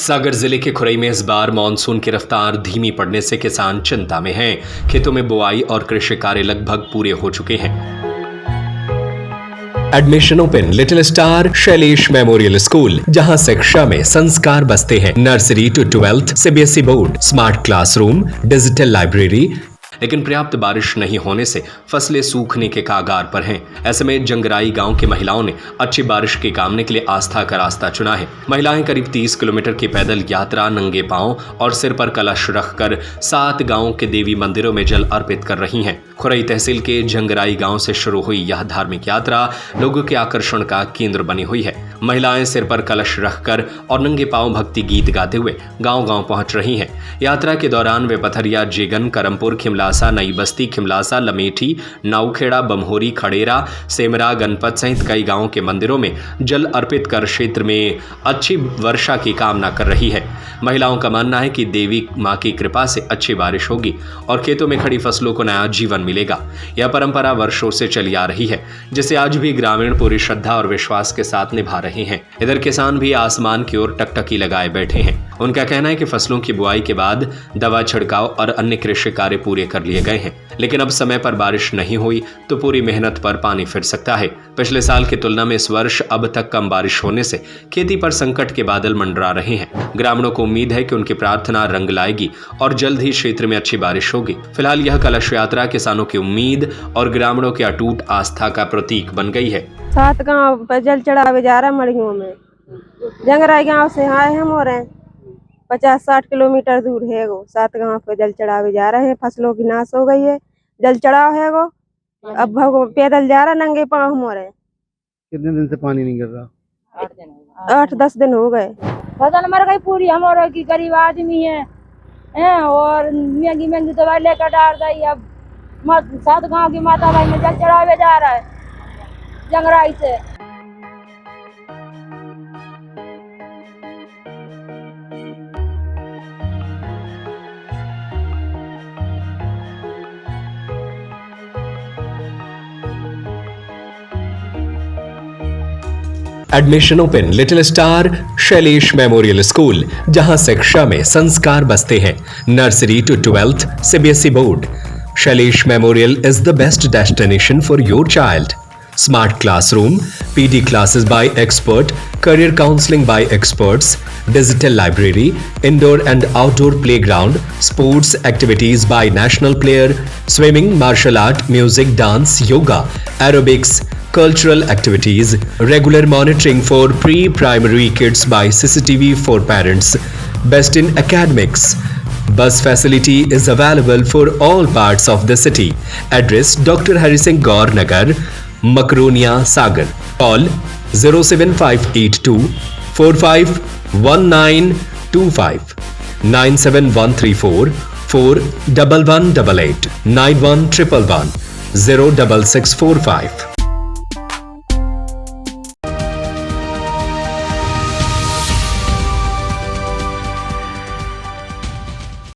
सागर जिले के खुरई में इस बार मानसून की रफ्तार धीमी पड़ने से किसान चिंता में हैं। खेतों में बुआई और कृषि कार्य लगभग पूरे हो चुके हैं। Admission open little star Shailesh memorial school, जहां शिक्षा में संस्कार बसते हैं। Nursery to 12th CBSE board, smart classroom, digital library. लेकिन पर्याप्त बारिश नहीं होने से फसलें सूखने के कागार पर हैं। ऐसे में जंगराई गांव की महिलाओं ने अच्छी बारिश के कामने के लिए आस्था का रास्ता चुना है। महिलाएं करीब 30 किलोमीटर की पैदल यात्रा नंगे पांव और सिर पर कलश रखकर 7 गांवों के देवी मंदिरों में जल अर्पित कर रही हैं। खुरई तहसील के जंगराई गांव से शुरू हुई यह धार्मिक यात्रा लोगों के आकर्षण का केंद्र बनी हुई है। महिलाएं सिर पर कलश रखकर और नंगे पांव भक्ति गीत गाते हुए गांव-गांव पहुंच रही हैं। यात्रा के दौरान वे पथरिया, जेगन, करमपुर, खिमलासा, नई बस्ती, खिमलासा, लमेठी, नाउखेड़ा, बमहोरी, खड़ेरा, सेमरा, गणपत सहित कई गांवों के मंदिरों में जल अर्पित कर क्षेत्र में अच्छी वर्षा की कामना कर रही है। महिलाओं का मानना है कि देवी मां की कृपा से अच्छी बारिश होगी और खेतों में खड़ी फसलों को नया जीवन मिलेगा। यह परंपरा वर्षों से चली आ रही है, जिसे आज भी ग्रामीण पूरी श्रद्धा और विश्वास के साथ निभा रहे हैं। इधर किसान भी आसमान की ओर टकटकी लगाए बैठे हैं। उनका कहना है कि फसलों की बुआई के बाद दवा छिड़काव और अन्य कृषि कार्य पूरे कर लिए गए हैं, लेकिन अब समय पर बारिश नहीं हुई तो पूरी मेहनत पर पानी फिर सकता है। पिछले साल की तुलना में इस वर्ष अब तक कम बारिश होने से खेती पर संकट के बादल मंडरा रहे हैं। ग्रामीणों को उम्मीद है कि उनकी प्रार्थना रंग लाएगी और जल्द ही क्षेत्र में अच्छी बारिश होगी। फिलहाल यह कलश यात्रा किसानों की उम्मीद और ग्रामीणों की अटूट आस्था का प्रतीक बन गई है। 7 गांव पर जल चढ़ावे जा रहा मड़ियों में। जंगराई गांव से आए हम और 50-60 किलोमीटर दूर है वो। 7 गांव पे जल चढ़ावे जा रहे हैं। फसलों की नाश हो गई है, जल चढ़ाव है वो। अब पैदल जा रहा नंगे पाँव हम और। कितने दिन से पानी नहीं गिर रहा? 8-10 दिन हो गए। फसल मर गई पूरी। हमारे की गरीब आदमी है और महंगी महंगी दवाई लेकर डाल रही। अब 7 गांव की माता भाई में जल चढ़ावे जा रहा है जंगराई से। Admission open little star Shailesh memorial school, जहां शिक्षा में संस्कार बसते हैं। Nursery to 12th CBSE board, Shailesh memorial is the best destination for your child. Smart classroom, PD classes by expert, career counseling by experts, digital library, indoor and outdoor playground, sports activities by national player, swimming, martial art, music, dance, yoga, aerobics, cultural activities, regular monitoring for pre-primary kids by CCTV for parents, best in academics. Bus facility is available for all parts of the city. Address Dr. Hari Singh Gaur Nagar, Makronia, Sagar. Call 07582 451925 97134 41188 91111 06645.